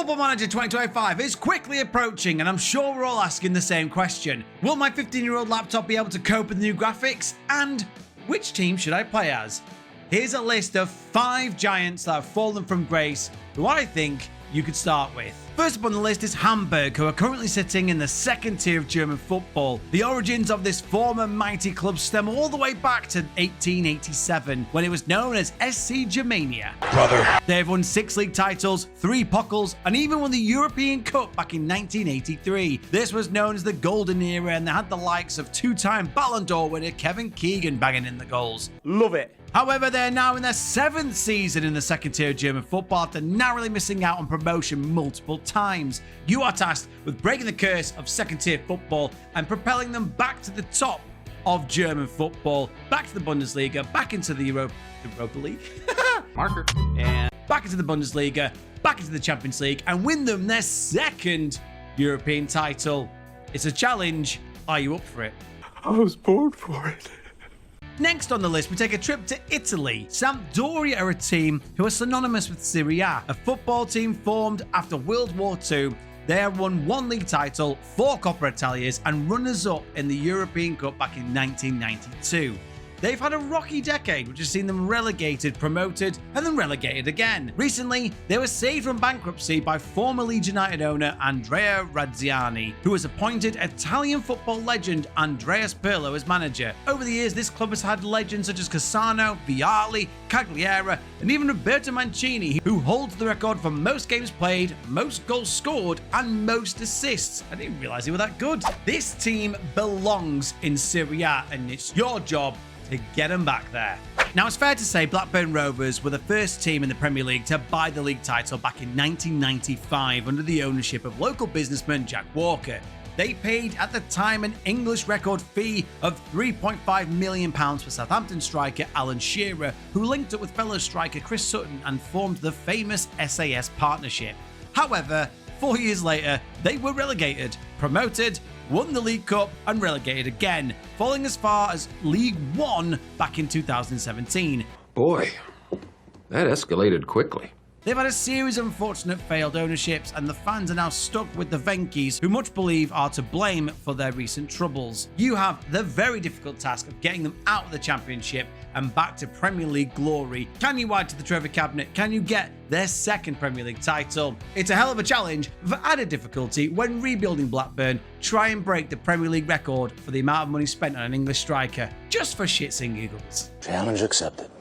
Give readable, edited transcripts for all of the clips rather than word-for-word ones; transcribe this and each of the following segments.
Football Manager 2025 is quickly approaching, and I'm sure we're all asking the same question. Will my 15-year-old laptop be able to cope with the new graphics? And which team should I play as? Here's a list of 5 giants that have fallen from grace who I think you could start with. First up on the list is Hamburg, who are currently sitting in the second tier of German football. The origins of this former mighty club stem all the way back to 1887, when it was known as SC Germania. Brother. They have won 6 league titles, 3 Pokals, and even won the European Cup back in 1983. This was known as the Golden Era, and they had the likes of 2-time Ballon d'Or winner Kevin Keegan banging in the goals. Love it. However, they're now in their 7th season in the second tier of German football after narrowly missing out on promotion multiple times. You are tasked with breaking the curse of second tier football and propelling them back to the top of German football, back to the Bundesliga, back into the Europa League, marker, and back into the Bundesliga, back into the Champions League, and win them their 2nd European title. It's a challenge. Are you up for it? I was born for it. Next on the list, we take a trip to Italy. Sampdoria are a team who are synonymous with Serie A, a football team formed after World War II. They have won 1 league title, 4 Coppa Italias, and runners-up in the European Cup back in 1992. They've had a rocky decade, which has seen them relegated, promoted, and then relegated again. Recently, they were saved from bankruptcy by former Leeds United owner Andrea Razziani, who has appointed Italian football legend Andreas Pirlo as manager. Over the years, this club has had legends such as Cassano, Vialli, Cagliari, and even Roberto Mancini, who holds the record for most games played, most goals scored, and most assists. I didn't realize he was that good. This team belongs in Serie A, and it's your job to get them back there. Now, it's fair to say Blackburn Rovers were the first team in the Premier League to buy the league title back in 1995 under the ownership of local businessman Jack Walker. They paid at the time an English record fee of £3.5 million for Southampton striker Alan Shearer, who linked up with fellow striker Chris Sutton and formed the famous SAS partnership. However, 4 years later, they were relegated, promoted, won the League Cup, and relegated again, falling as far as League One back in 2017. Boy, that escalated quickly. They've had a series of unfortunate failed ownerships, and the fans are now stuck with the Venkies, who much believe are to blame for their recent troubles. You have the very difficult task of getting them out of the Championship and back to Premier League glory. Can you add to the trophy cabinet? Can you get their 2nd Premier League title? It's a hell of a challenge. For added difficulty, when rebuilding Blackburn, try and break the Premier League record for the amount of money spent on an English striker, just for shits and giggles. Challenge accepted.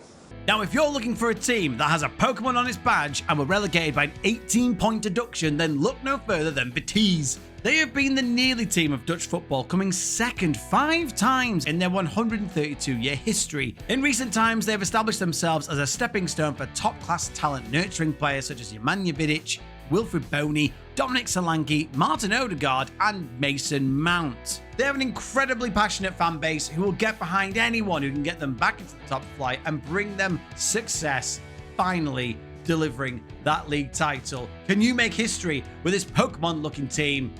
Now, if you're looking for a team that has a Pokemon on its badge and were relegated by an 18-point deduction, then look no further than Betis. They have been the nearly team of Dutch football, coming 2nd 5 times in their 132-year history. In recent times, they have established themselves as a stepping stone for top-class talent, nurturing players such as Nemanja Vidic, Wilfried Boney, Dominic Solanke, Martin Odegaard, and Mason Mount. They have an incredibly passionate fan base who will get behind anyone who can get them back into the top flight and bring them success, finally delivering that league title. Can you make history with this Pokemon-looking team?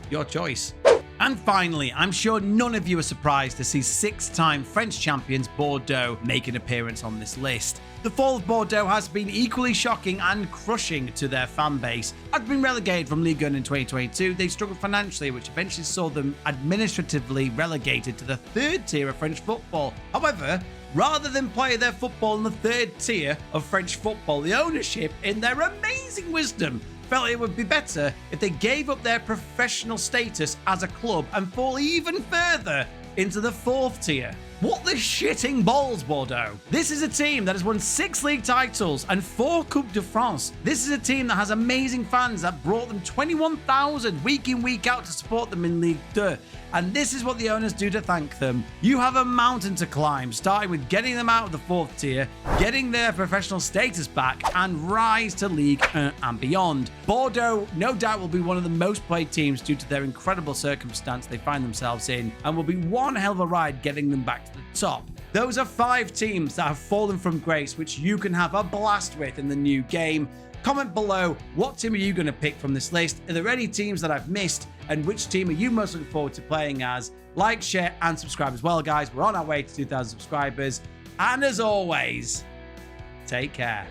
Your choice. And finally, I'm sure none of you are surprised to see 6-time French champions Bordeaux make an appearance on this list. The fall of Bordeaux has been equally shocking and crushing to their fan base. After being relegated from Ligue 1 in 2022, they struggled financially, which eventually saw them administratively relegated to the 3rd tier of French football. However, rather than play their football in the 3rd tier of French football, the ownership, in their amazing wisdom, felt it would be better if they gave up their professional status as a club and fall even further into the 4th tier. What the shitting balls, Bordeaux? This is a team that has won 6 league titles and 4 Coupe de France. This is a team that has amazing fans that brought them 21,000 week in, week out to support them in Ligue 2. And this is what the owners do to thank them. You have a mountain to climb, starting with getting them out of the 4th tier, getting their professional status back, and rise to League 1 and beyond. Bordeaux, no doubt, will be one of the most played teams due to their incredible circumstance they find themselves in, and will be one hell of a ride getting them back to the top. Those are 5 teams that have fallen from grace, which you can have a blast with in the new game. Comment below, what team are you going to pick from this list? Are there any teams that I've missed? And which team are you most looking forward to playing as? Like, share, and subscribe as well, guys. We're on our way to 2,000 subscribers. And as always, take care.